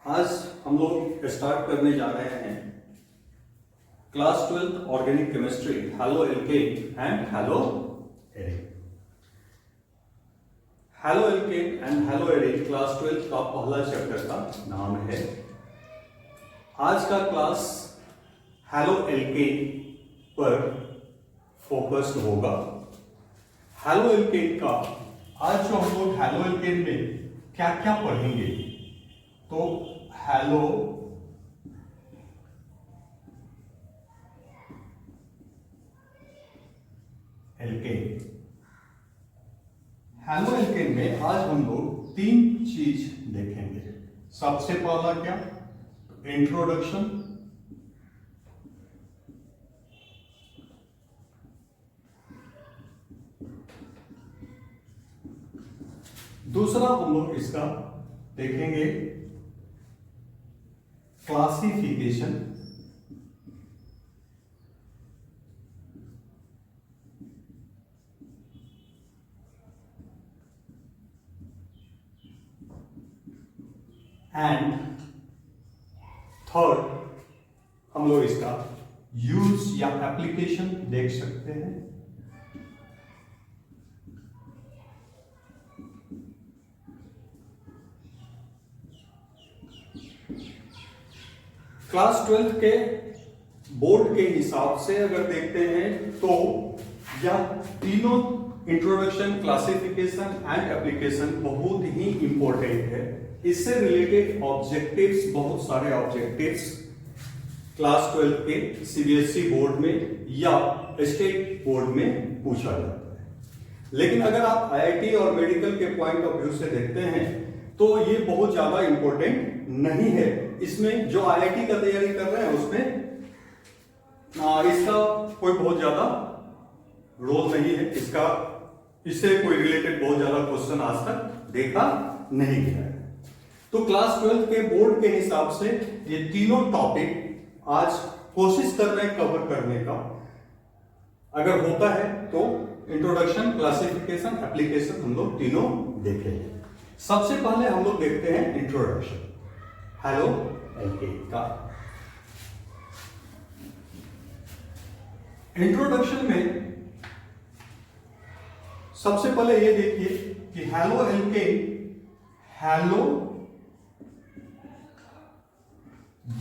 आज हम लोग स्टार्ट करने जा रहे हैं class 12 organic chemistry haloalkane and haloarene. Haloalkane and haloarene class 12 का पहला चैप्टर का नाम है। आज का क्लास हैलो एल्केन पर फोकस्ड होगा। हैलो एल्केन का आज जो हम लोग हैलो एल्केन में क्या क्या पढ़ेंगे, तो हैलो एल्केन, हैलो एल्केन में आज हम लोग तीन चीज देखेंगे। सबसे पहला क्या, इंट्रोडक्शन, दूसरा हम लोग इसका देखेंगे क्लासिफिकेशन, एंड थर्ड हम लोग इसका यूज या एप्लीकेशन देख सकते हैं। क्लास 12 के बोर्ड के हिसाब से अगर देखते हैं तो यह तीनों इंट्रोडक्शन, क्लासिफिकेशन एंड एप्लीकेशन बहुत ही इंपॉर्टेंट है। इससे रिलेटेड ऑब्जेक्टिव्स, बहुत सारे ऑब्जेक्टिव्स क्लास 12 के सीबीएसई बोर्ड में या स्टेट बोर्ड में पूछा जाता है। लेकिन अगर आप आईआईटी और मेडिकल के पॉइंट ऑफ व्यू से देखते हैं तो ये बहुत ज्यादा इंपॉर्टेंट नहीं है। इसमें जो आईआईटी का तैयारी कर रहे हैं उसमें इसका कोई बहुत ज्यादा रोल नहीं है। इससे कोई रिलेटेड बहुत ज्यादा क्वेश्चन आज तक देखा नहीं गया है। तो क्लास 12 के बोर्ड के हिसाब से ये तीनों टॉपिक आज कोशिश कर रहे हैं कवर करने का। अगर होता है तो इंट्रोडक्शन, क्लासिफिकेशन, एप्लीकेशन हम लोग तीनों देखेंगे। सबसे पहले हम लोग देखते हैं इंट्रोडक्शन हैलो एल्केन का। इंट्रोडक्शन में सबसे पहले ये देखिए कि हैलो एल्केन, हैलो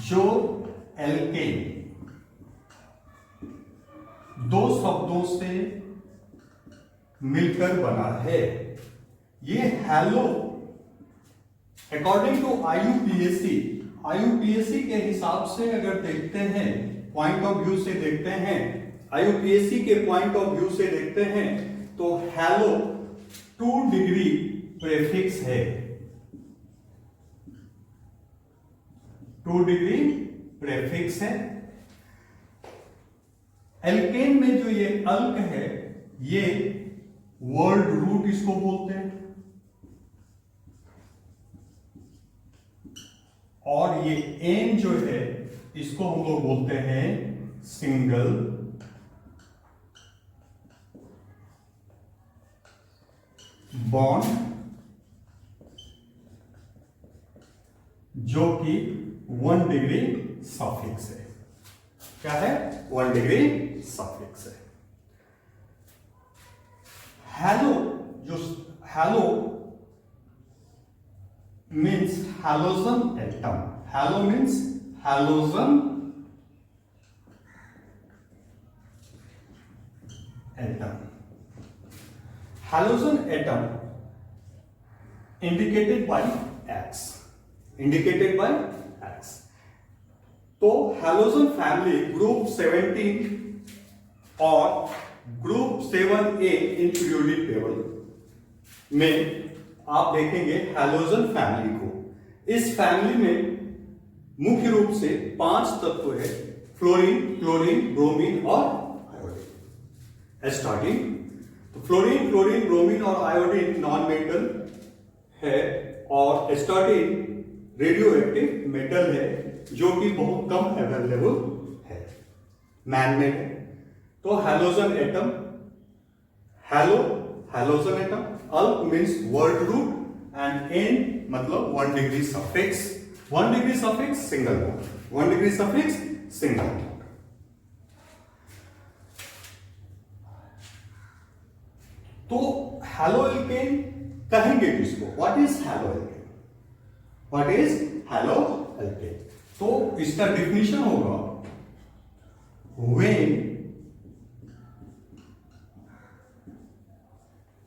जो एल्केन दो शब्दों से मिलकर बना है। ये हैलो अकॉर्डिंग टू आईयूपीएससी के हिसाब से अगर देखते हैं, पॉइंट ऑफ व्यू से देखते हैं, आईयूपीएससी के पॉइंट ऑफ व्यू से देखते हैं तो हैलो 2 डिग्री प्रेफिक्स है। 2 डिग्री प्रेफिक्स है। एल्केन में जो ये अल्क है, ये वर्ड रूट इसको बोलते हैं, और ये एन जो है इसको हम लोग बोलते हैं सिंगल बॉन्ड, जो कि 1 डिग्री सफिक्स है। क्या है? 1 डिग्री सफिक्स है। हैलो, जो hello means halogen atom. Hello means halogen atom. Halogen atom indicated by X, indicated by X। तो हैलोजन फैमिली ग्रुप 17 और group 7A in periodic table में आप देखेंगे हैलोजन फैमिली को। इस फैमिली में मुख्य रूप से 5 तत्व है, फ्लोरीन, क्लोरीन, ब्रोमीन और आयोडीन। स्टार्टिंग तो फ्लोरीन, क्लोरीन, ब्रोमीन और आयोडीन नॉन मेटल है और स्टार्टिंग रेडियो एक्टिव मेटल है, जो कि बहुत कम अवेलेबल है, मैन मेड है। तो halogen atom, halogen atom, alk means word root and ane मतलब 1 degree suffix. 1 degree suffix single bond, 1 degree suffix single bond. तो हैलो एल्केन कहेंगे किसको? What is halo alkane? What is halo alkene? तो इसका definition होगा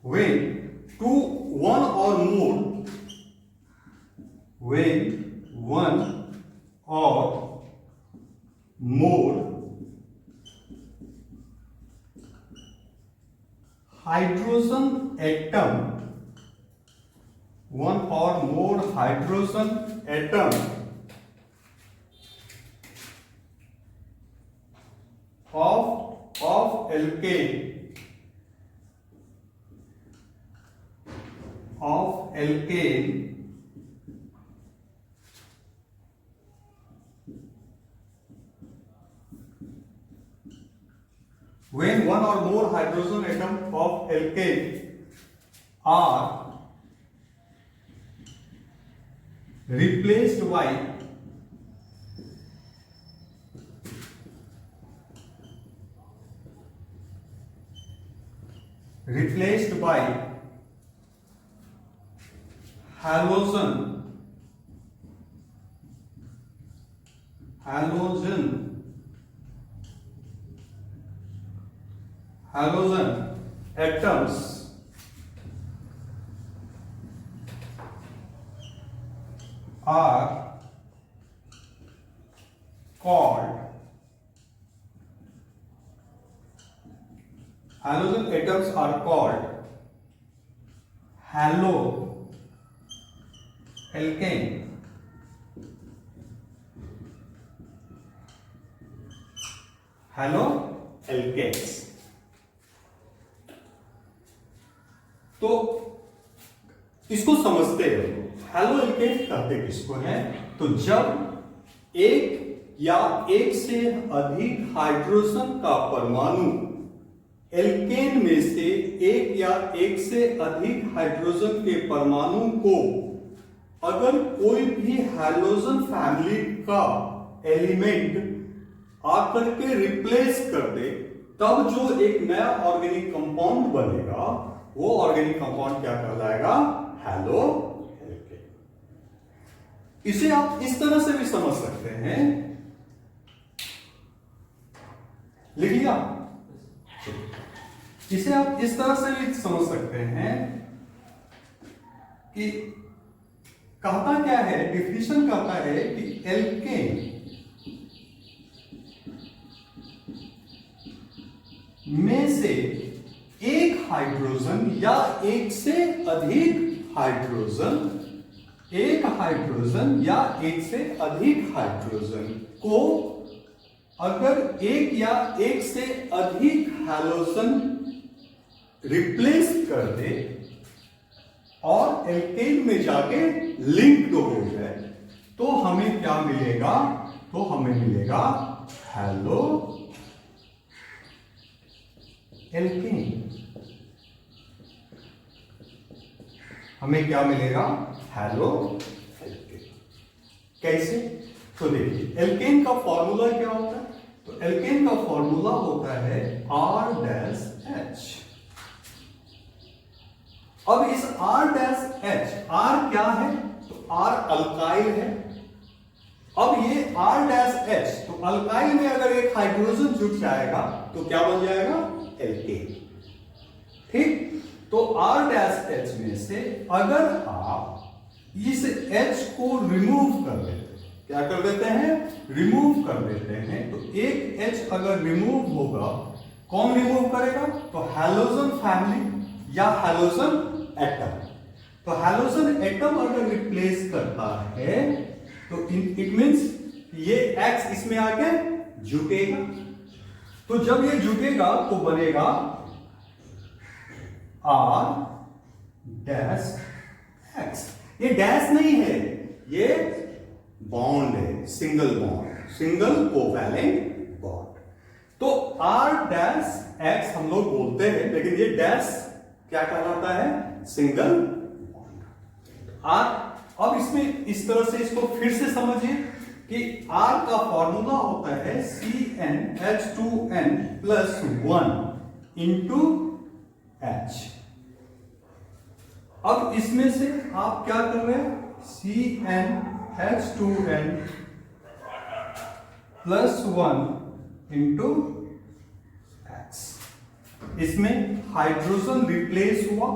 when two one or more when one or more hydrogen atom, one or more hydrogen atom of alkane when one or more hydrogen atom of alkane are replaced by halogen atoms are called haloalkane. haloalkanes. तो इसको समझते हैं, haloalkane कहते किसको है? तो जब एक या एक से अधिक हाइड्रोजन का परमाणु एल्केन में से एक या एक से अधिक हाइड्रोजन के परमाणु को अगर कोई भी हैलोजन फैमिली का एलिमेंट आकर के रिप्लेस कर दे, तब जो एक नया ऑर्गेनिक कंपाउंड बनेगा वो ऑर्गेनिक कंपाउंड क्या कहलाएगा? हैलोएल्केन। इसे आप इस तरह से भी समझ सकते हैं, लिख लिया? इसे आप इस तरह से भी समझ सकते हैं कि कहता क्या है, डिफिनीशन कहता है कि एल्केन में से एक हाइड्रोजन या एक से अधिक हाइड्रोजन, एक हाइड्रोजन या एक से अधिक हाइड्रोजन को अगर एक या एक से अधिक हैलोजन रिप्लेस कर दे और एल्केन में जाके लिंक्ड हो जाए, तो हमें क्या मिलेगा? तो हमें मिलेगा हैलोएल्केन। हमें क्या मिलेगा? हैलोएल्केन। कैसे? तो देखिए, एल्केन का फॉर्मूला क्या होता है? तो एल्केन का फॉर्मूला होता है R-H। अब इस R-H, R क्या है? तो R अल्काइल है। अब ये R-H, तो अल्काइल में अगर एक हाइड्रोजन जुट जाएगा तो क्या बन जाएगा? एल्केन। ठीक? तो R-H में से अगर आप इस H को रिमूव कर देते हैं, क्या कर देते हैं? रिमूव कर देते हैं, तो एक H अगर रिमूव होगा, कौन रिमूव करेगा? तो हैलोजन फैमिली या हैलोजन एटम। तो हैलोजन एटम अगर रिप्लेस करता है तो इट मींस ये X इसमें आके जुटेगा। तो जब ये जुटेगा तो बनेगा R-X। ये डैश नहीं है, ये बॉन्ड है, single bond, single covalent bond. तो R-X हम लोग बोलते हैं, लेकिन ये डैश क्या कहलाता है? Single bond. अब इसमें इस तरह से इसको फिर से समझिए कि R का फॉर्मूला होता है CnH2n प्लस 1 इंटू H। अब इसमें से आप क्या कर रहे हैं, CnH2n प्लस 1 इंटू X। इसमें हाइड्रोजन रिप्लेस हुआ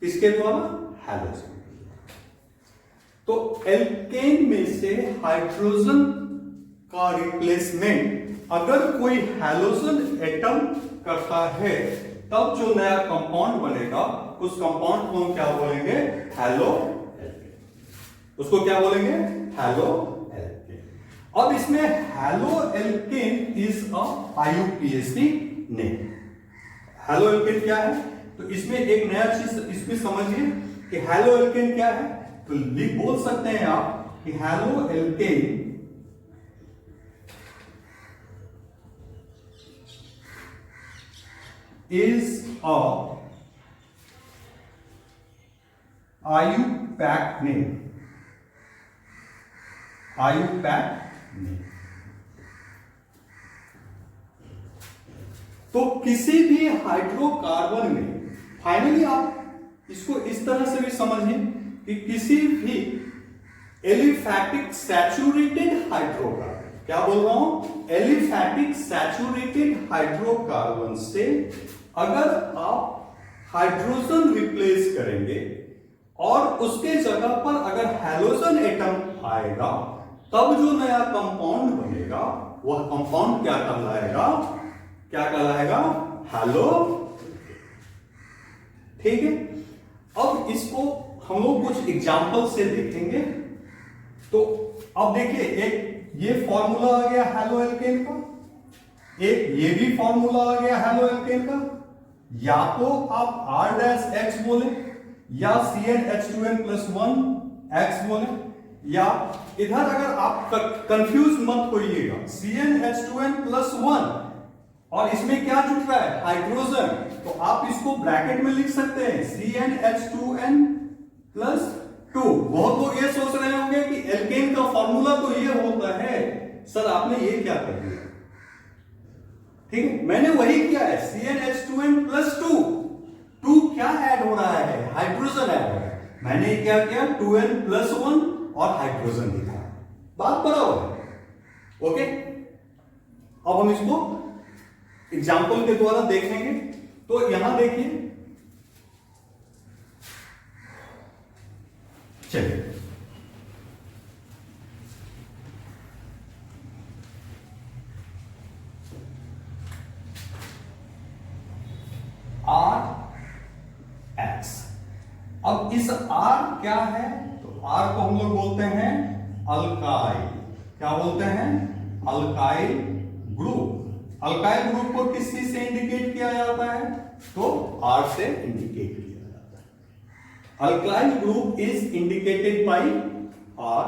किसके द्वारा, हैलोजन। तो एल्केन में से हाइड्रोजन का रिप्लेसमेंट अगर कोई हैलोजन एटम करता है तब जो नया कंपाउंड बनेगा उस कंपाउंड को हम क्या बोलेंगे, हैलो एल्केन। उसको क्या बोलेंगे, हैलो एल्केन। अब इसमें haloalkane is a IUPAC name. Haloalkane क्या है, तो इसमें एक नया चीज इसमें समझिए कि हैलो एल्केन क्या है। तो बोल सकते हैं आप कि haloalkane is a IUPAC name। IUPAC name। तो किसी भी हाइड्रोकार्बन में फाइनली आप इसको इस तरह से भी समझिए कि किसी भी एलिफैटिक सैचुरेटेड हाइड्रोकार्बन, क्या बोल रहा हूं, एलिफैटिक सैचुरेटेड हाइड्रोकार्बन से अगर आप हाइड्रोजन रिप्लेस करेंगे और उसके जगह पर अगर हैलोजन एटम आएगा तब जो नया कंपाउंड बनेगा वह कंपाउंड क्या कहलाएगा, क्या कहलाएगा, हैलो। ठीक है, अब इसको हम लोग कुछ एग्जाम्पल से देखेंगे। तो अब देखिए, एक ये फॉर्मूला आ गया हैलो एल्केन का, एक ये भी फॉर्मूला आ गया हैलो एल्केन का। या तो आप R' बोले या CnH2n प्लस 1 X बोले, या इधर अगर आप कंफ्यूज मत होइएगा, CnH2n प्लस 1 और इसमें क्या जुट रहा है, हाइड्रोजन, तो आप इसको ब्रैकेट में लिख सकते हैं CnH2n प्लस 2। बहुत लोग ये सोच रहे होंगे कि एल्केन का फॉर्मूला तो ये होता है, सर आपने ये क्या कर दिया। ठीक है, मैंने वही किया है, CnH2n प्लस 2 क्या ऐड हो रहा है, हाइड्रोजन ऐड हो रहा है। मैंने क्या किया, 2n प्लस 1 और हाइड्रोजन लिखा, बात बराबर है। ओके, अब हम इसको एग्जाम्पल के द्वारा देखेंगे। तो यहां देखिए, चलिए RX। अब इस R क्या है, तो R को हम लोग बोलते हैं अल्काइल। क्या बोलते हैं, अल्काइल ग्रुप। अल्काइल ग्रुप को किस चीज से इंडिकेट किया जाता है, तो R से इंडिकेट किया जाता है। Alkyl group is indicated by R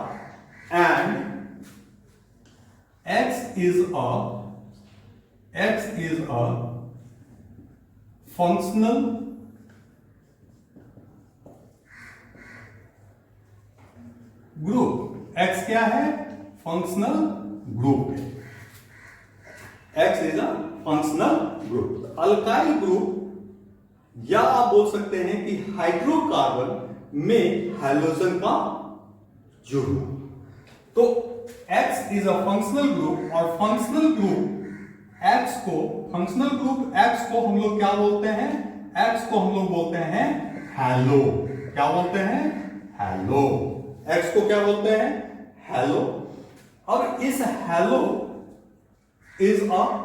and X is a functional group. X क्या है, फंक्शनल ग्रुप है। X is a functional group. Alkyl group, या आप बोल सकते हैं कि हाइड्रोकार्बन में हाइड्रोजन का जुड़ना। तो X is a functional group और फंक्शनल ग्रुप X को, फंक्शनल ग्रुप X को हम लोग क्या बोलते हैं, X को हम लोग बोलते हैं हैलो। क्या बोलते हैं, हैलो। X को क्या बोलते हैं, हैलो। अब इस hello is a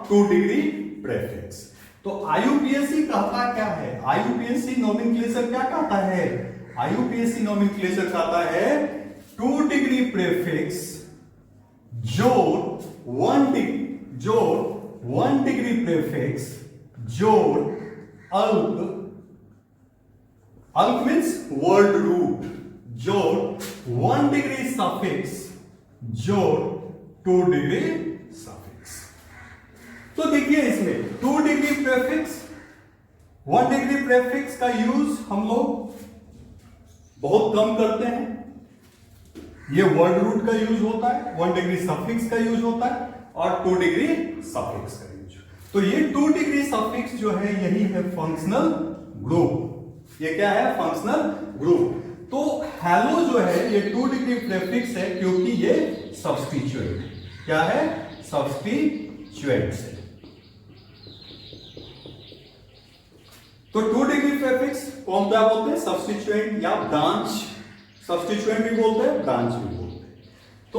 2 degree prefix. तो IUPAC कहता क्या है, IUPAC नोमेनक्लेचर क्या कहता है, IUPAC नोमेनक्लेचर कहता है 2 डिग्री प्रीफिक्स जोड़ 1 डिग्री प्रीफिक्स जोड़ अल्क, अल्क मीन्स वर्ड रूट, जोड़ 1 डिग्री सफिक्स जोड़ 2 डिग्री सफिक्स। तो देखिए इसमें 2 डिग्री प्रीफिक्स, 1 डिग्री प्रीफिक्स का यूज हम लोग बहुत कम करते हैं। ये वर्ड रूट का यूज होता है, 1 डिग्री सफिक्स का यूज होता है, और 2 डिग्री सफिक्स का यूज। तो ये 2 डिग्री सफिक्स जो है यही है फंक्शनल ग्रुप। ये क्या है? Functional group. तो हेलो जो है ये 2 डिग्री प्रीफिक्स है क्योंकि ये सब्स्टिट्यूएंट है। क्या है? सब्स्टिट्यूएंट है। तो 2 डिग्री प्रीफिक्स को हम क्या बोलते हैं? सब्स्टिट्यूएंट या ब्रांच। सब्स्टिट्यूएंट भी बोलते हैं, ब्रांच भी बोलते हैं। तो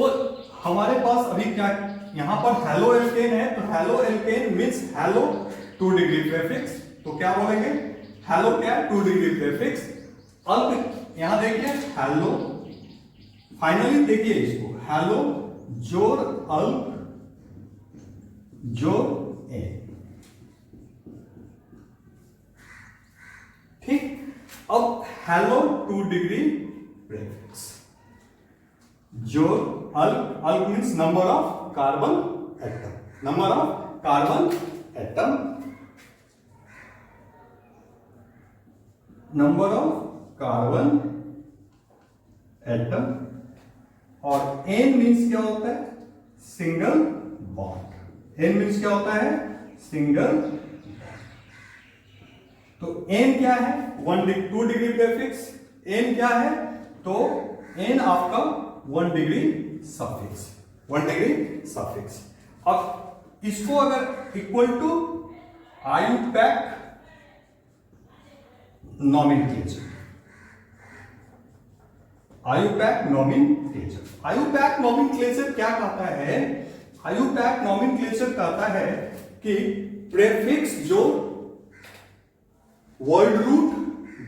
हमारे पास अभी क्या यहां पर हेलो एल्केन है, तो halo alkane means hello 2 degree prefix. तो क्या बोलेंगे? हेलो क्या है? 2 डिग्री प्रीफिक्स। अल्क यहां देखिए हेलो, फाइनली देखिए इसको, हेलो जोर अल्क जोर ए। ठीक, अब हेलो 2 डिग्री प्रीफिक्स, जोर alk, alk means number of carbon atom, number of carbon atom, number of carbon atom, और एन मीन्स क्या होता है? Single bond. एन मीन्स क्या होता है? Single bond. तो एन क्या है? 2 डिग्री प्रीफिक्स। एन क्या है? तो एन आपका 1 डिग्री सफिक्स, 1 डिग्री सफिक्स। अब इसको अगर equal to IUPAC nomenclature, IUPAC nomenclature, IUPAC nomenclature क्या कहता है? आयुपैक नॉमेनक्लेचर कहता है कि प्रीफिक्स जो वर्ड रूट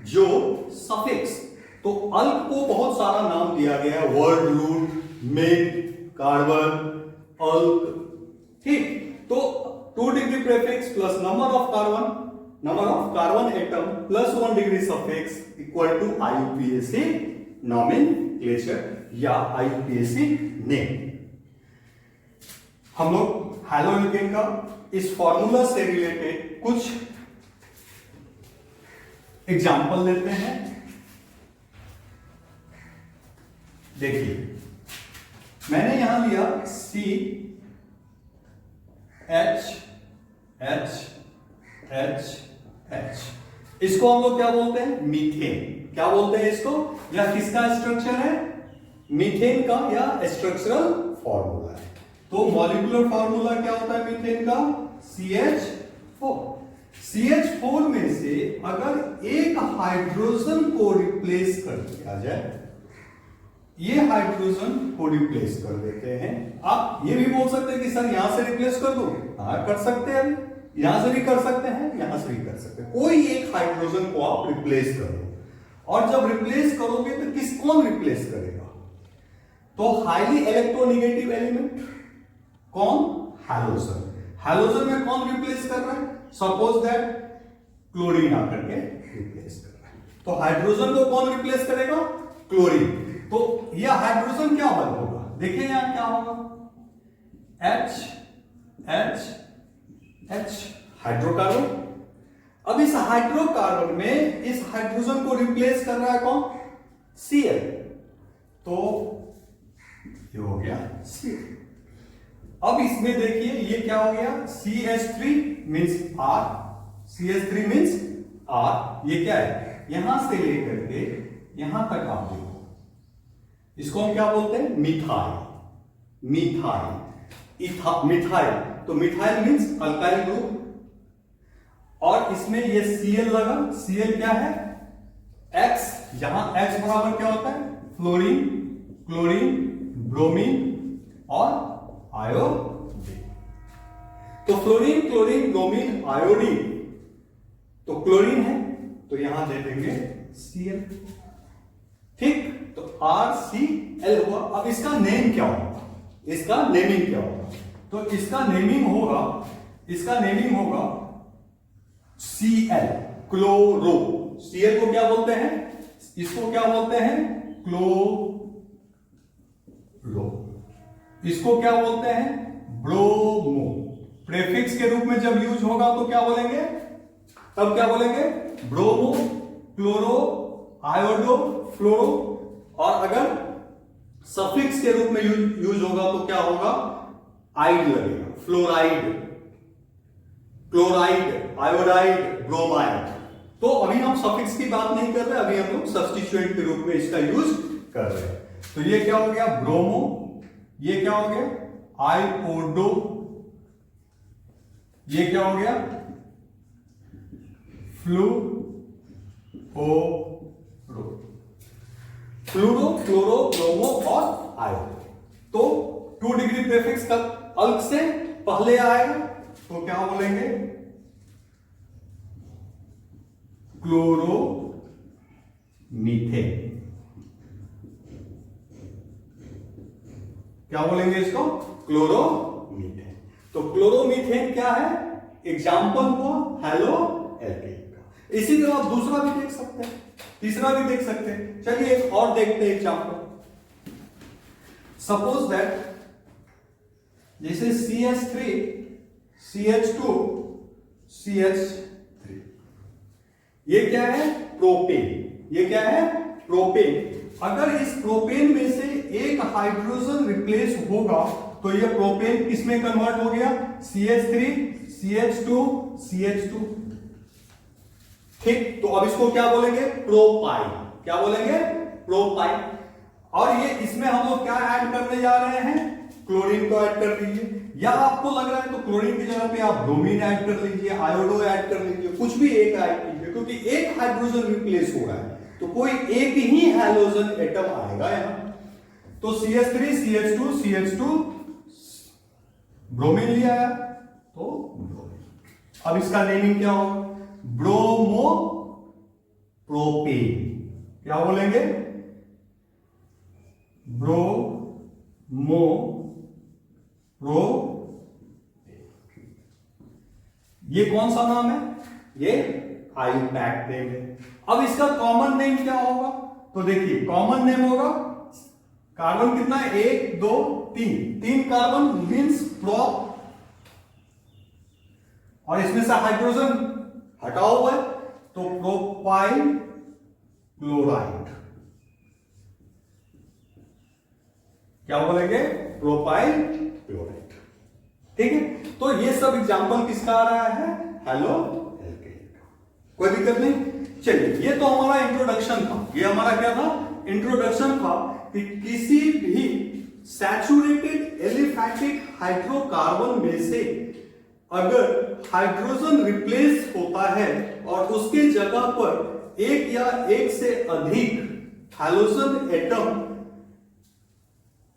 जो सफिक्स, तो अल्क को बहुत सारा नाम दिया गया है, word root, main, carbon, alk. ठीक, तो 2 degree prefix plus number of carbon atom plus 1 degree suffix equal to IUPAC nomenclature या आईयूपीएसी नेम। हम लोग हेलो एल्केन का इस फॉर्मूला से रिलेटेड कुछ एग्जाम्पल लेते हैं। देखिए, मैंने यहां लिया C H H H H, इसको हम लोग क्या बोलते हैं? मीथेन। क्या बोलते हैं इसको? यह किसका स्ट्रक्चर है? मीथेन का, या स्ट्रक्चरल फॉर्मूला है। तो मॉलिक्यूलर फॉर्मूला क्या होता है मीथेन का? CH4। CH4 में से अगर एक हाइड्रोजन को रिप्लेस कर दिया जाए, ये हाइड्रोजन को रिप्लेस कर देते हैं। आप ये भी बोल सकते हैं कि सर यहां से रिप्लेस कर दो, हाँ कर सकते हैं, यहां से भी कर सकते हैं, यहां से भी कर सकते हैं। कोई एक हाइड्रोजन को आप रिप्लेस करो, और जब रिप्लेस करोगे तो कौन रिप्लेस करेगा? तो हाईली इलेक्ट्रोनेगेटिव एलिमेंट। कौन? हैलोजन। हैलोजन में कौन रिप्लेस कर रहा है? सपोज दैट क्लोरीन आकर के रिप्लेस कर रहा है, तो हाइड्रोजन को कौन रिप्लेस करेगा? क्लोरीन। तो यह हाइड्रोजन क्या होगा? देखिए यहां क्या होगा? H H H, hydrocarbon. अब इस हाइड्रोकार्बन में इस हाइड्रोजन को रिप्लेस कर रहा है कौन? Cl। तो ये हो गया Cl। अब इसमें देखिए ये क्या हो गया? CH3 means R, CH3 means R। ये क्या है? यहां से लेकर के यहां तक आप देखो, इसको हम क्या बोलते हैं? मिथाइल। मिथाइल, मिथाइल, तो मिथाइल मींस अल्काइल ग्रुप, और इसमें ये Cl लगा। Cl क्या है? X, यहां X बराबर क्या होता है? फ्लोरीन, क्लोरीन, ब्रोमीन और आयोडीन। तो फ्लोरीन, क्लोरीन, ब्रोमीन, आयोडीन, तो क्लोरीन है, तो यहां दे देंगे Cl। ठीक, तो RCl हुआ। अब इसका नेम क्या होगा? इसका नेमिंग क्या होगा? तो इसका नेमिंग होगा Cl, क्लोरो। Cl को क्या बोलते हैं? इसको क्या बोलते हैं? क्लोरो। इसको क्या बोलते हैं? ब्रोमो। प्रेफिक्स के रूप में जब यूज होगा तो क्या बोलेंगे? तब क्या बोलेंगे? ब्रोमो, क्लोरो, आयोडो, फ्लोरो। और अगर सफिक्स के रूप में यूज होगा तो क्या होगा, आइड लगेगा, फ्लोराइड, क्लोराइड, आयोडाइड, ब्रोमाइड। तो अभी हम सफिक्स की बात नहीं कर रहे, अभी हम लोग सब्स्टिट्यूएंट के रूप में इसका यूज कर रहे हैं। तो ये क्या हो गया, ब्रोमो, ये क्या हो गया, आयोडो, ये क्या हो गया, फ्लूओरो, फ्लूरो, क्लोरो, ब्रोमो और आयोडो। तो 2 डिग्री प्रीफिक्स का अल्क से पहले आएगा तो क्या बोलेंगे, क्लोरोमीथेन। क्या बोलेंगे इसको, क्लोरोमीथेन। तो क्लोरोमीथेन क्या है, एग्जाम्पल हुआ हेलो एल्केन का। इसी तरह आप दूसरा भी देख सकते हैं, तीसरा भी देख सकते हैं। चलिए एक और देखते हैं एग्जाम्पल। सपोज दैट जैसे CH3, CH2, CH3, ये क्या है, प्रोपेन। ये क्या है, प्रोपेन। अगर इस प्रोपेन में से एक हाइड्रोजन रिप्लेस होगा तो ये प्रोपेन किसमें कन्वर्ट हो गया, CH3, CH2, CH2। ठीक, तो अब इसको क्या बोलेंगे, प्रोपाइन। क्या बोलेंगे, प्रोपाइन। और ये इसमें हम लोग क्या ऐड करने जा रहे हैं, क्लोरीन को ऐड कर लीजिए, या आपको लग रहा है तो क्लोरीन की जगह पे आप ब्रोमीन ऐड कर लीजिए, आयोडो ऐड कर लीजिए, कुछ भी एक ऐड कीजिए, क्योंकि एक हाइड्रोजन रिप्लेस हो रहा है तो कोई एक ही हैलोजन एटम आएगा यहां। तो CH3, CH2, CH2, ब्रोमीन लिया है तो ब्रोमीन। अब इसका नेमिंग क्या होगा, ब्रोमो प्रोपेन। क्या बोलेंगे, ब्रोमो प्रोपेन। ये कौन सा नाम है, ये आयोपैक्ट नेम है। अब इसका कॉमन नेम क्या होगा, तो देखिए कॉमन नेम होगा, कार्बन कितना है, 1 2 3, 3 कार्बन मींस प्रोप, और इसमें से हाइड्रोजन हटा हुआ है तो प्रोपाइल क्लोराइड। क्या बोलेंगे, प्रोपाइल क्लोराइड। ठीक है, तो ये सब एग्जांपल किसका आ रहा है, हेलो एल्केन का। कोई दिक्कत नहीं। चलिए, ये तो हमारा इंट्रोडक्शन था। ये हमारा क्या था, इंट्रोडक्शन था कि किसी भी सैचुरेटेड एलिफैटिक हाइड्रोकार्बन में से अगर हाइड्रोजन रिप्लेस होता है और उसके जगह पर एक या एक से अधिक हैलोजन एटम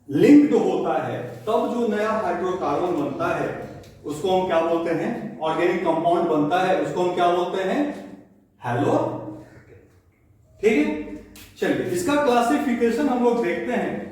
लिंक्ड होता है, तब जो नया हाइड्रोकार्बन बनता है उसको हम क्या बोलते हैं, ऑर्गेनिक कंपाउंड बनता है, उसको हम क्या बोलते हैं, हेलो। ठीक है, चलिए इसका क्लासिफिकेशन हम लोग देखते हैं।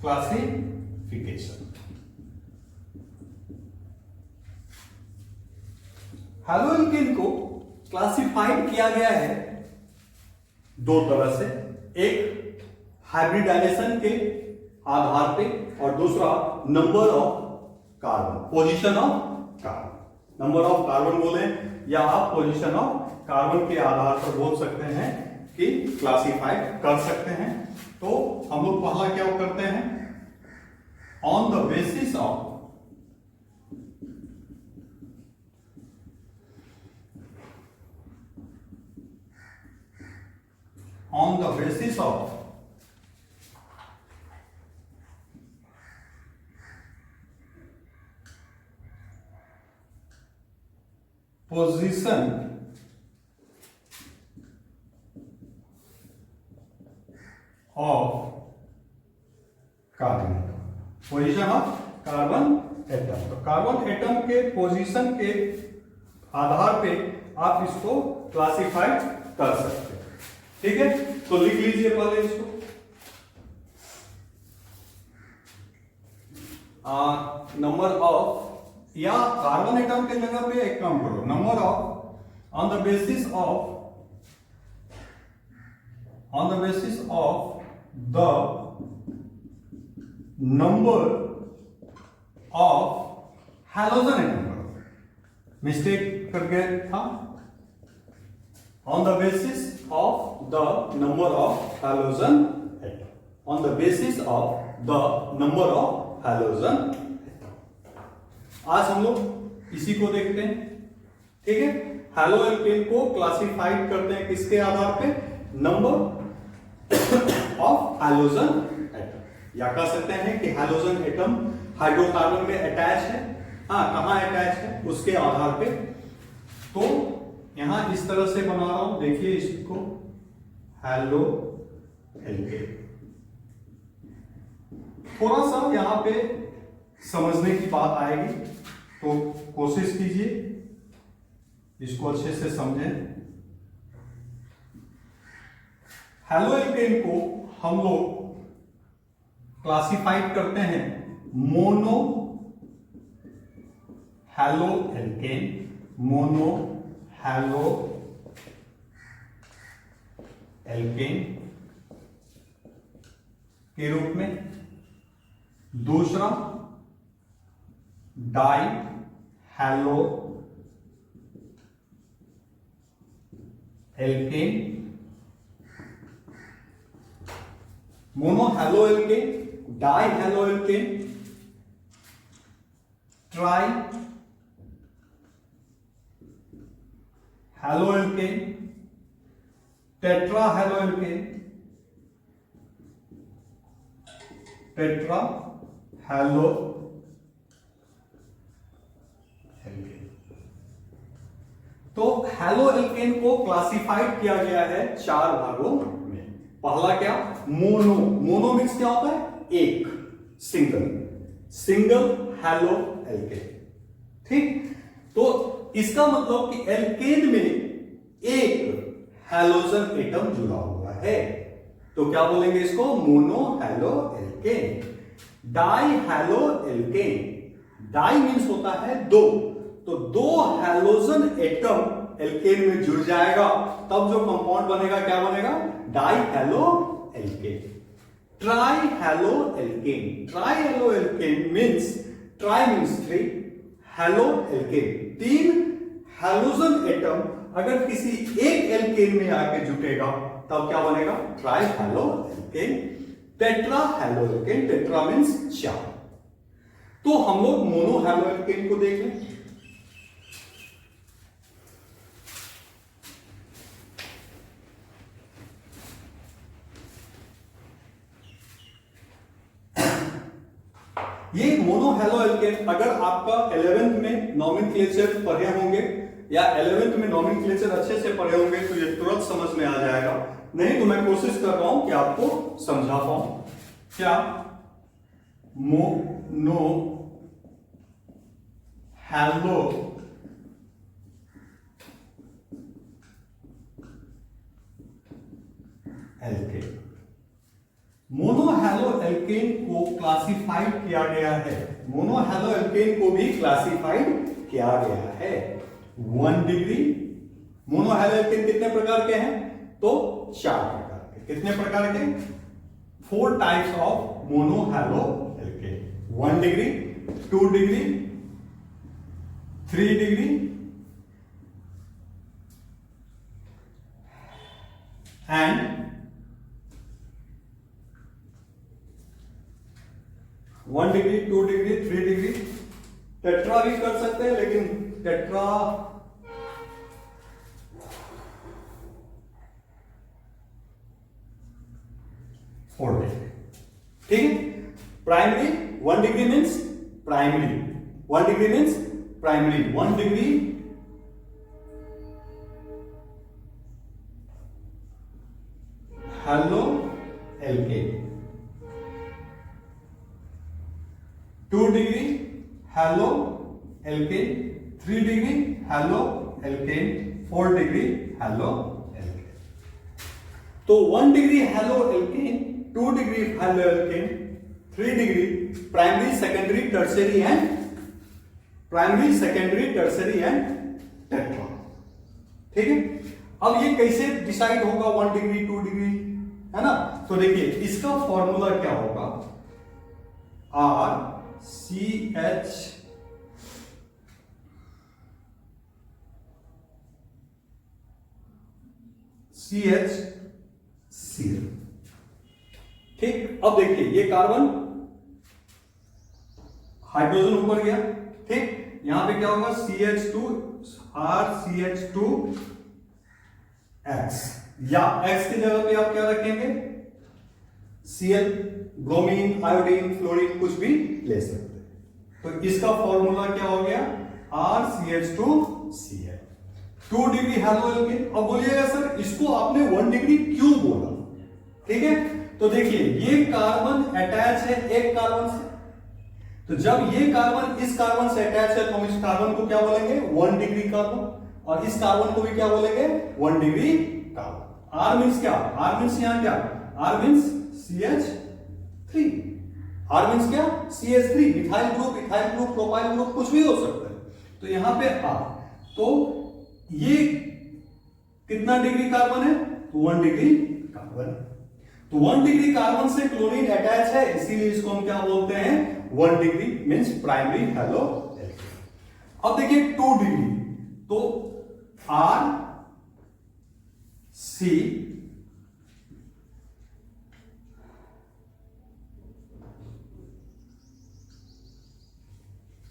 क्लासिफिकेशन, हैलोएल्केन को क्लासिफाइड किया गया है 2 तरह से, एक हाइब्रिडाइजेशन के आधार पे और दूसरा number of carbon, position of carbon. Number of carbon बोले या आप पोजीशन ऑफ कार्बन के आधार पर बोल सकते हैं कि क्लासिफाइड कर सकते हैं। तो हम लोग पहला क्या करते हैं, on the basis of position of carbon atom, position of carbon atom. तो कार्बन एटम के पोजीशन के आधार पे आप इसको क्लासिफाई कर सकते हैं। ठीक है, तो लिख लीजिए पहले इसको। नंबर ऑफ, या कार्बन एटम के जगह पे एक काम करो, number of on the basis of the number of halogen atom, mistake कर गए था, on the basis of the number of halogen atom, on the basis of the number of halogen atom. आज हम लोग इसी को देखते हैं, ठीक है। हैलो एल्केन को क्लासिफाइड करते हैं किसके आधार पे, नंबर ऑफ हैलोजन एटम, या कह सकते हैं कि हैलोजन एटम हाइड्रोकार्बन में अटैच है, कहां अटैच है उसके आधार पे। तो यहां इस तरह से बना रहा हूं, देखिए इसको हैलो एल्केन। थोड़ा सा यहां पे समझने की बात आएगी, तो कोशिश कीजिए इसको अच्छे से समझें। हैलो एल्केन को हम लोग क्लासिफाइड करते हैं mono haloalkane, mono haloalkane के रूप में। दूसरा di haloalkane, mono haloalkane, di haloalkane, tri haloalkane, tetra haloalkane, tetra hello alkene. तो हैलो एल्केन को क्लासिफाइड किया गया है 4 भागों में। पहला क्या, मोनो, मोनो मीन्स क्या होता है, एक, सिंगल हैलो एल्केन, ठीक। तो इसका मतलब कि एल्केन में एक हैलोजन एटम जुड़ा हुआ है, तो क्या बोलेंगे इसको, mono haloalkane. Di haloalkane, di means होता है 2, तो 2 हैलोजन एटम एल्केन में जुड़ जाएगा, तब जो कंपाउंड बनेगा क्या बनेगा, di haloalkane. Tri haloalkane, tri haloalkane means, tri means 3, haloalkane 3 halogen atom अगर किसी एक एल्केन में आके जुटेगा तब क्या बनेगा, tri haloalkane. Tetra haloalkane, tetra means 4। तो हम लोग मोनो हैलो एल्केन को देख लें। ये मोनो हैलो एल्केन, अगर आपका 11th में नॉमेनक्लेचर पढ़े होंगे या 11th में नॉमेनक्लेचर अच्छे से पढ़े होंगे तो ये तुरंत समझ में आ जाएगा, नहीं तो मैं कोशिश कर रहा हूं कि आपको समझा पाऊं। क्या, mono haloalkane, mono haloalkane को क्लासिफाइड किया गया है, मोनो हैलो एल्केन को भी क्लासिफाइड किया गया है 1 डिग्री। मोनो हैलो एल्केन कितने प्रकार के हैं, तो 4 प्रकार के। कितने प्रकार के, 4 types of mono haloalkane, 1 degree, 2 degree, 3 degree and 1 degree, 2 degree, 3 degree. Tetra भी कर सकते हैं, लेकिन टेट्रा ठीक है। Primary 1 degree means primary, 1 degree means primary, 1 degree haloalkane, 2 degree haloalkane, 3 degree haloalkane, 4 degree hello alkene. तो 1 degree haloalkane, 2 degree haloalkane, 3 degree primary secondary tertiary and tetra. ठीक है, अब ये कैसे decide होगा 1 degree 2 degree, है ना? तो देखिए इसका फॉर्मूला क्या होगा, CHCl। ठीक, अब देखिए ये कार्बन हाइड्रोजन ऊपर गया, ठीक, यहां पे क्या होगा CH2, या X की जगह पे आप क्या रखेंगे, Cl, ब्रोमीन, आयोडीन, फ्लोरीन कुछ भी ले सकते हैं। तो इसका फॉर्मूला क्या हो गया, RCH2Cl। 2 degree halo alkane. अब बोलिएगा सर इसको आपने 1 डिग्री क्यों बोला? ठीक है, तो देखिए ये कार्बन अटैच है एक कार्बन से, तो जब ये कार्बन इस कार्बन से अटैच है तो हम इस कार्बन को क्या बोलेंगे, 1 डिग्री कार्बन, और इस कार्बन को भी क्या बोलेंगे, 1 डिग्री कार्बन। R मींस क्या, R मींस यहां क्या, R means CH3, R means क्या, CH3, methyl group, propyl group कुछ भी हो सकता है। तो यहां पे R, तो ये कितना डिग्री कार्बन है, तो 1 डिग्री कार्बन। तो 1 डिग्री कार्बन से क्लोरीन अटैच है, इसीलिए इसको हम क्या बोलते हैं, 1 degree means primary halo alkane. अब देखिए 2 डिग्री, तो R C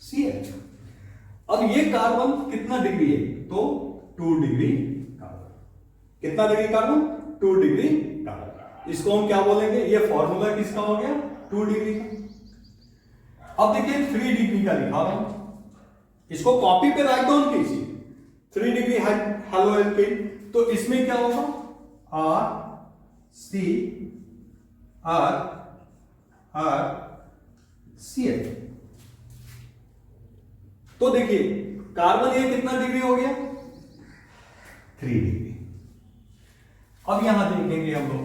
Cl। अब ये कार्बन कितना डिग्री है, तो 2 डिग्री कार्बन। कितना डिग्री कार्बन, 2 डिग्री कार्बन। इसको हम क्या बोलेंगे, ये फॉर्मूला किसका हो गया, 2 डिग्री का। अब देखिए 3 डिग्री का लिखा रहा हूं, इसको कॉपी पे राइट डाउन कीजिए, 3 डिग्री हेलो एल्केन। तो इसमें क्या होगा, RCl। तो देखिए कार्बन ये कितना डिग्री हो गया, 3 डिग्री। अब यहां देखेंगे हम लोग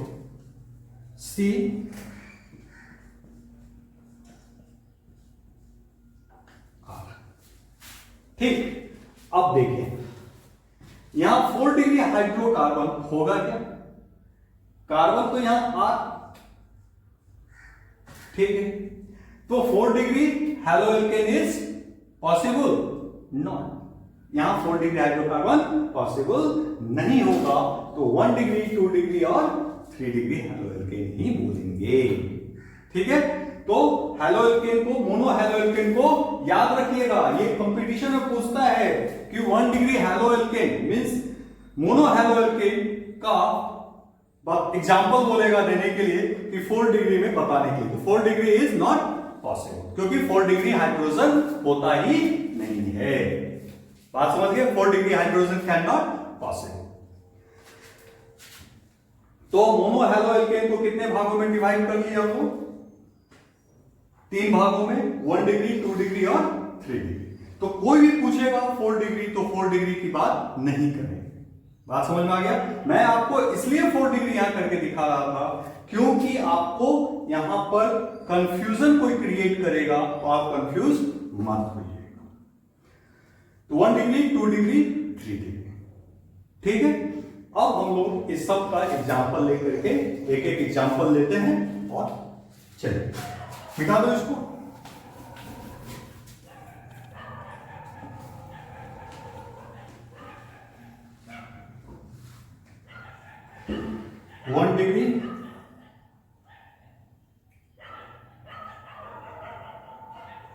C R। ठीक, अब देखिए यहां 4 डिग्री हाइड्रोकार्बन होगा क्या, कार्बन तो यहां R, ठीक है, तो 4 degree halo alkane is possible not, यहां 4 डिग्री हाइड्रोकार्बन पॉसिबल नहीं होगा, तो 1 डिग्री 2 डिग्री और 3 डिग्री हेलो एल्केन ही बोलेंगे। ठीक है, तो हेलो एल्केन को, मोनो हेलो एल्केन को याद रखिएगा, ये कंपटीशन में पूछता है कि 1 degree halo alkane means mono halo alkane का एग्जांपल बोलेगा देने के लिए कि 4 डिग्री में बताने के लिए, तो 4 डिग्री इज नॉट पॉसिबल, क्योंकि 4 डिग्री हाइड्रोजन होता ही नहीं है। बात समझ गए, 4 degree hydrogen can not possible. तो मोनो हेलो एल्केन को कितने भागों में डिवाइड कर लिया आपको, 3 भागों में, 1 डिग्री 2 डिग्री और 3 डिग्री। तो कोई भी पूछेगा 4 डिग्री तो 4 डिग्री की बात नहीं करेंगे। बात समझ में आ गया? मैं आपको इसलिए 4 डिग्री यहां करके दिखा रहा था क्योंकि आपको यहां पर कंफ्यूजन कोई क्रिएट करेगा तो आप कंफ्यूज मत होइएगा। तो 1 डिग्री 2 डिग्री 3 डिग्री। ठीक है, अब हम लोग इस सब का एग्जाम्पल लेकर के एक एक एग्जाम्पल लेते हैं और चलिए मिटा दो इसको। वन डिग्री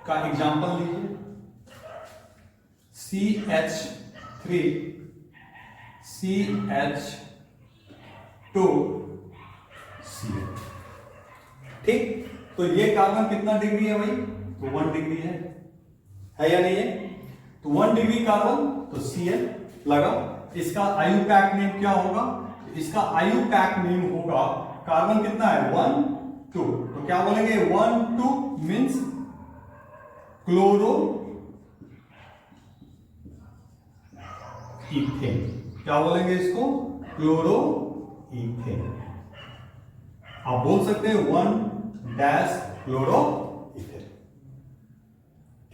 का एग्जाम्पल लीजिए, CH3 CH2 Cl। ठीक, तो ये कार्बन कितना डिग्री है भाई, तो 1 डिग्री है या नहीं है? तो 1 डिग्री कार्बन तो Cl लगा। इसका आयुपैक नेम क्या होगा? इसका आयुपैक नेम होगा, कार्बन कितना है 1 2, तो क्या बोलेंगे 1 2 मींस क्लोरो इथेन। क्या बोलेंगे इसको? Chloro ethane. आप बोल सकते हैं 1 डैश क्लोरो इथेन।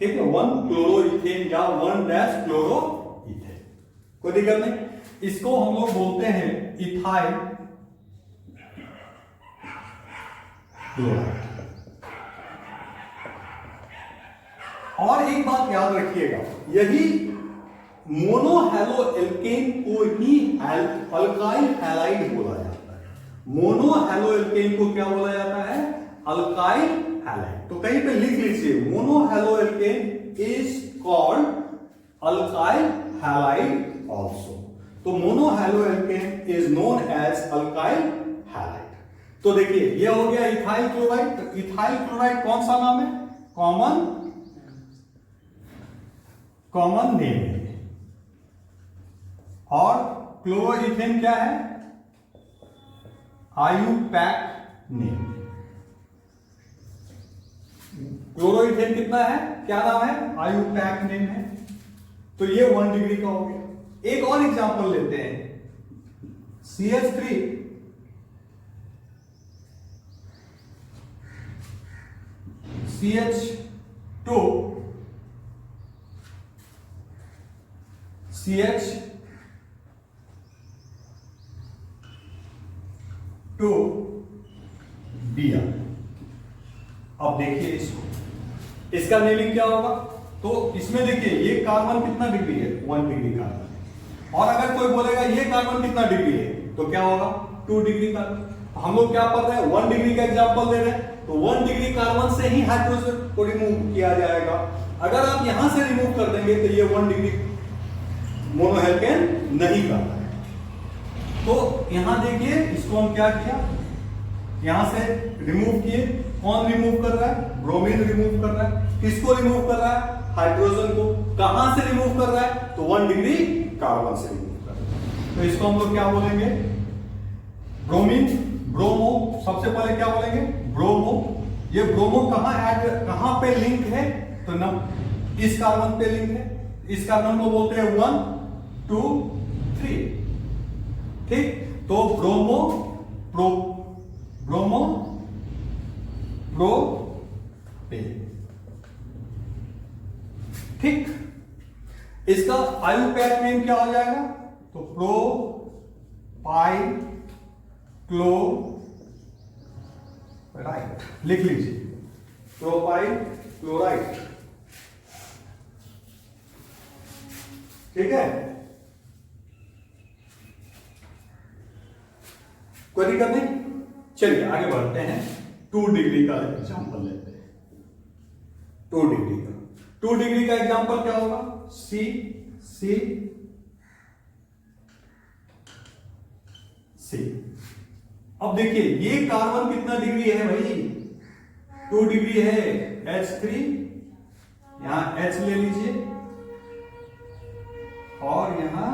ठीक है, 1 क्लोरोइथेन या 1 डैश क्लोरोइथेन, कोई दिक्कत नहीं। इसको हम लोग बोलते हैं इथाइल क्लोराइड। और एक बात याद रखिएगा, यही मोनोहैलो एल्केन को ही अल्काइल हैलाइड बोला जाता है। मोनोहैलो एल्केन को क्या बोला जाता है? Alkyl halide. तो कहीं पे लिख लीजिए, monohalo alkane is called alkyl halide also. तो monohalo alkane is known as alkyl halide. तो देखिए ये हो गया इथाइल क्लोराइड। तो इथाइल क्लोराइड कौन सा नाम है? कॉमन नेम है। और क्लोरोइथेन क्या है? IUPAC name. क्लोरोइथेन कितना है? क्या नाम है? आयुपैक नेम है। तो ये 1 डिग्री का हो गया। एक और एग्जांपल लेते हैं, CH3 CH2 Br। अब देखिए इसको, इसका नेमिंग क्या होगा? तो इसमें देखिए ये कार्बन कितना डिग्री है? 1 डिग्री कार्बन। और अगर कोई बोलेगा ये कार्बन कितना डिग्री है, तो क्या होगा? 2 डिग्री कार्बन। हम लोग क्या पढ़ रहे हैं? 1 डिग्री का एग्जांपल दे रहे हैं, तो 1 डिग्री कार्बन से ही हाइड्रोजन को रिमूव किया जाएगा। अगर आप यहां से रिमूव कर देंगे तो ये 1 डिग्री मोनोएल्केन नहीं करता है। तो यहां देखिए, इसको हम क्या किया, यहां से रिमूव किए। कौन रिमूव कर रहा है? ब्रोमीन रिमूव कर रहा है। किसको रिमूव कर रहा है? हाइड्रोजन को। कहां से रिमूव कर रहा है? तो 1 डिग्री कार्बन से रिमूव कर रहा है। तो इसको हम लोग क्या बोलेंगे? Bromine, bromo. सबसे पहले क्या बोलेंगे? ब्रोमो। ये ब्रोमो कहां पे लिंक है? तो इस कार्बन पे लिंक है। इस कार्बन को बोलते हैं 1 2 3। ठीक, तो ब्रोमो प्रोपेन। ठीक, इसका आयुपैक नेम क्या हो जाएगा? तो प्रोपाइल क्लोराइड लिख लीजिए, प्रोपाइल क्लोराइड। ठीक है, कोई दिक्कत नहीं। चलिए आगे बढ़ते हैं। 2 डिग्री का एग्जांपल लेते हैं। 2 डिग्री का 2 डिग्री का एग्जांपल क्या होगा? C। अब देखिए ये कार्बन कितना डिग्री है भाई? 2 डिग्री है। H3, यहां H ले लीजिए और यहां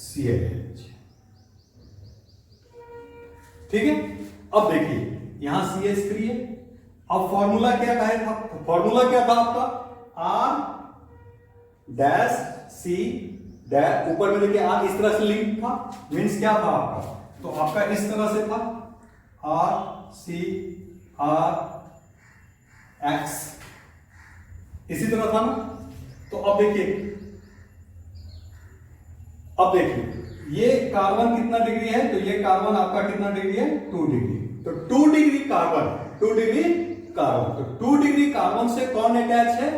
Cl ले लीजिए। ठीक है, अब देखिए यहां CH3 है। अब फॉर्मूला क्या था? फॉर्मूला क्या था आपका? R डैश C डैश, ऊपर में देखिए R इस तरह से लिंक था, मीन्स क्या था आपका? तो आपका इस तरह से था R C R X, इसी तरह था ना। तो अब देखिए ये कार्बन कितना डिग्री है? तो ये कार्बन आपका कितना डिग्री है? 2 डिग्री। तो 2 डिग्री कार्बन, 2 डिग्री कार्बन। तो 2 डिग्री कार्बन से कौन अटैच है?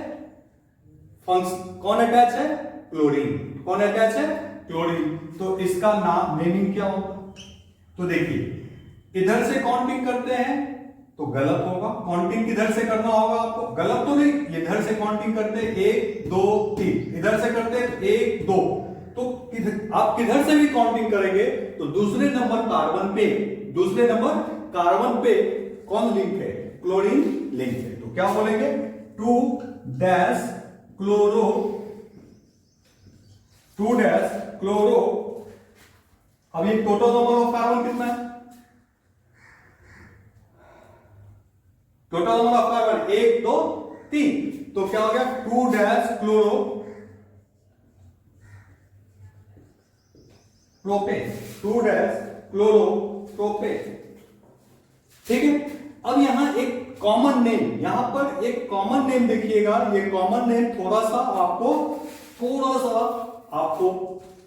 कौन अटैच है? क्लोरीन। कौन अटैच है? क्लोरीन। तो इसका नाम, नेमिंग क्या होगा? तो देखिए इधर से काउंटिंग करते हैं तो गलत होगा। काउंटिंग किधर से करना होगा आपको? गलत तो नहीं, इधर से काउंटिंग करते 1 2 3, इधर से करते 1 2। तो आप किधर से भी काउंटिंग करेंगे तो दूसरे नंबर कार्बन पे कौन लिंक है? क्लोरीन लिंक है। तो क्या बोलेंगे? 2 डैश क्लोरो। अब ये टोटल नंबर ऑफ कार्बन कितना है? Total number of carbon 1 2 3। तो क्या हो गया? 2 dash chloro propane. 2 dash chloro propane. ठीक है, अब यहां एक कॉमन नेम, यहां पर एक कॉमन नेम देखिएगा, ये कॉमन नेम थोड़ा सा आपको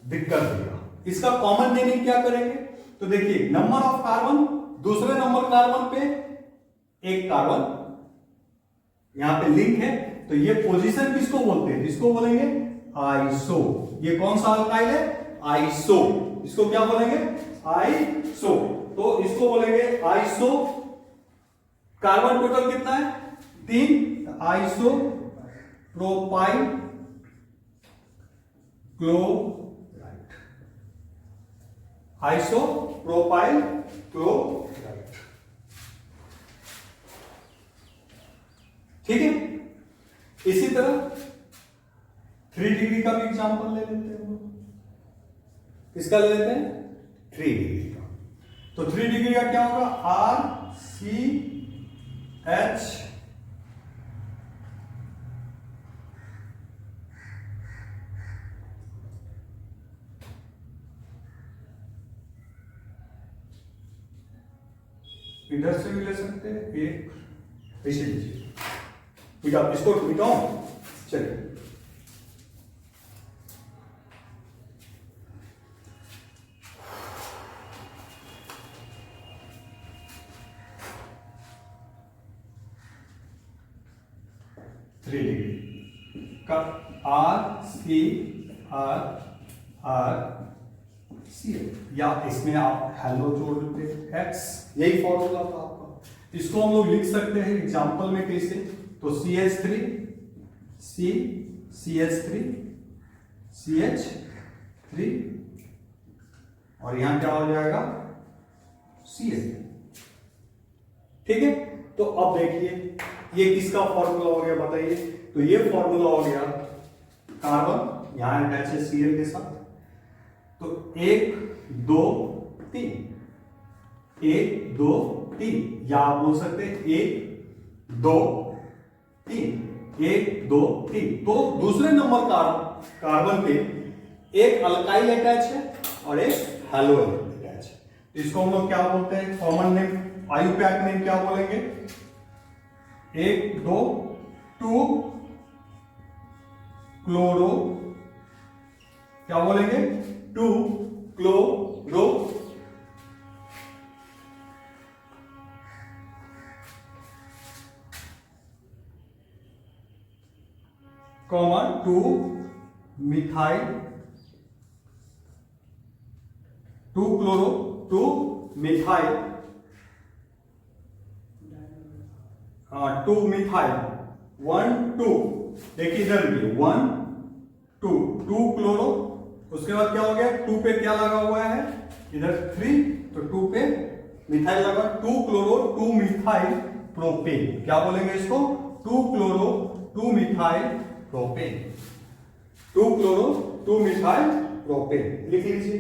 दिक्कत देगा। इसका कॉमन नेमिंग क्या करेंगे? तो देखिए नंबर ऑफ कार्बन, दूसरे नंबर कार्बन पे एक कार्बन यहां पे लिंक है, तो ये पोजीशन किसको बोलते हैं? इसको बोलेंगे आइसो। ये कौन सा अल्काइल है? आइसो। इसको क्या बोलेंगे? आइसो। तो इसको बोलेंगे आइसो। कार्बन टोटल कितना है? 3। Iso propyl chloride. Iso propyl chloride. ठीक है। इसी तरह 3 डिग्री का भी एग्जांपल ले लेते हैं। किसका ले लेते हैं? 3 डिग्री का। तो 3 डिग्री का क्या होगा? RCH इधर से भी ले सकते हैं, एक ऐसे लीजिए, इसको मिटाओ। चलिए का RCH, या इसमें आप हेलो जोड़ देते हैं, X, यही फॉर्मूला था आपका। इसको हम लोग लिख सकते हैं एग्जांपल में कैसे? तो CH3 CH3 और यहां क्या हो जाएगा? Cl। ठीक है। तो अब देखिए ये किसका फॉर्मूला हो गया बताइए? तो ये फॉर्मूला हो गया कार्बन, यहां अटैच है Cl के साथ। तो 1 2 3, 1 2 3, या आप बोल सकते हैं 1 2 3, 1 2 3। तो दूसरे नंबर कार्बन पे एक अल्काइल अटैच है और एक हैलोजन अटैच है। तो इसको हम लोग क्या बोलते हैं? कॉमन नेम, आयुपैक नेम क्या बोलेंगे? 1 2 2 क्लोरो, क्या बोलेंगे? 2 chloro, comma 2 methyl, 2 chloro 2 methyl, 2 methyl 1 2। देखिए इधर भी 1 2 2 क्लोरो, उसके बाद क्या हो गया? 2 पे क्या लगा हुआ है? इधर 3, तो 2 पे मिथाइल लगा, 2 क्लोरो 2 मिथाइल प्रोपेन। क्या बोलेंगे इसको? 2 chloro 2 methyl propane, 2 chloro 2 methyl propane लिख लीजिए।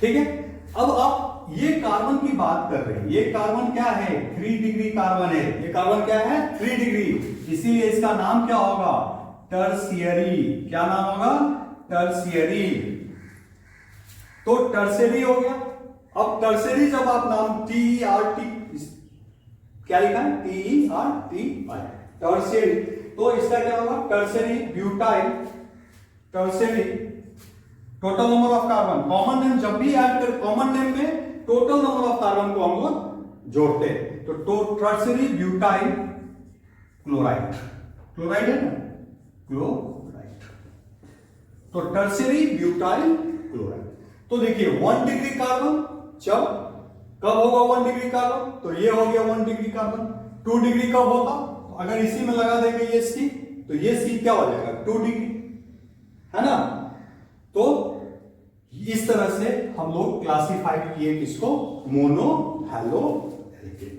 ठीक है। अब आप ये कार्बन की बात कर रहे हैं, ये कार्बन क्या है? 3 डिग्री कार्बन है। ये कार्बन क्या है? 3 डिग्री। इसीलिए इसका नाम क्या होगा? टर्शियरी। क्या नाम होगा? टर्शियरी। तो टर्शियरी हो गया। अब टर्शियरी जब आप नाम TERT, क्या लिखा है? TERTI, tertiary. तो इसका क्या होगा? Tertiary butyl, tertiary total number of carbon. Common name जब भी ऐड कर, कॉमन नेम में टोटल नंबर ऑफ कार्बन को हम लोग जोड़ते हैं। तो टर्शियरी ब्यूटाइल क्लोराइड, क्लोराइड है ना, क्लोराइड। तो टर्शियरी ब्यूटाइल क्लोराइड। तो देखिए 1 डिग्री कार्बन जब कब होगा 1 डिग्री कार्बन? तो ये हो गया 1 डिग्री कार्बन। 2 डिग्री कब होगा? तो अगर इसी में लगा देंगे ये C, तो ये C क्या हो जाएगा? 2 डिग्री, है ना। तो इस तरह से हम लोग क्लासिफाइड किए किसको? Mono, haloalkane.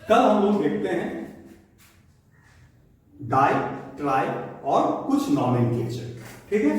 कल हम लोग देखते हैं डाई, ट्राई और कुछ नॉमेनक्लेचर। ठीक है।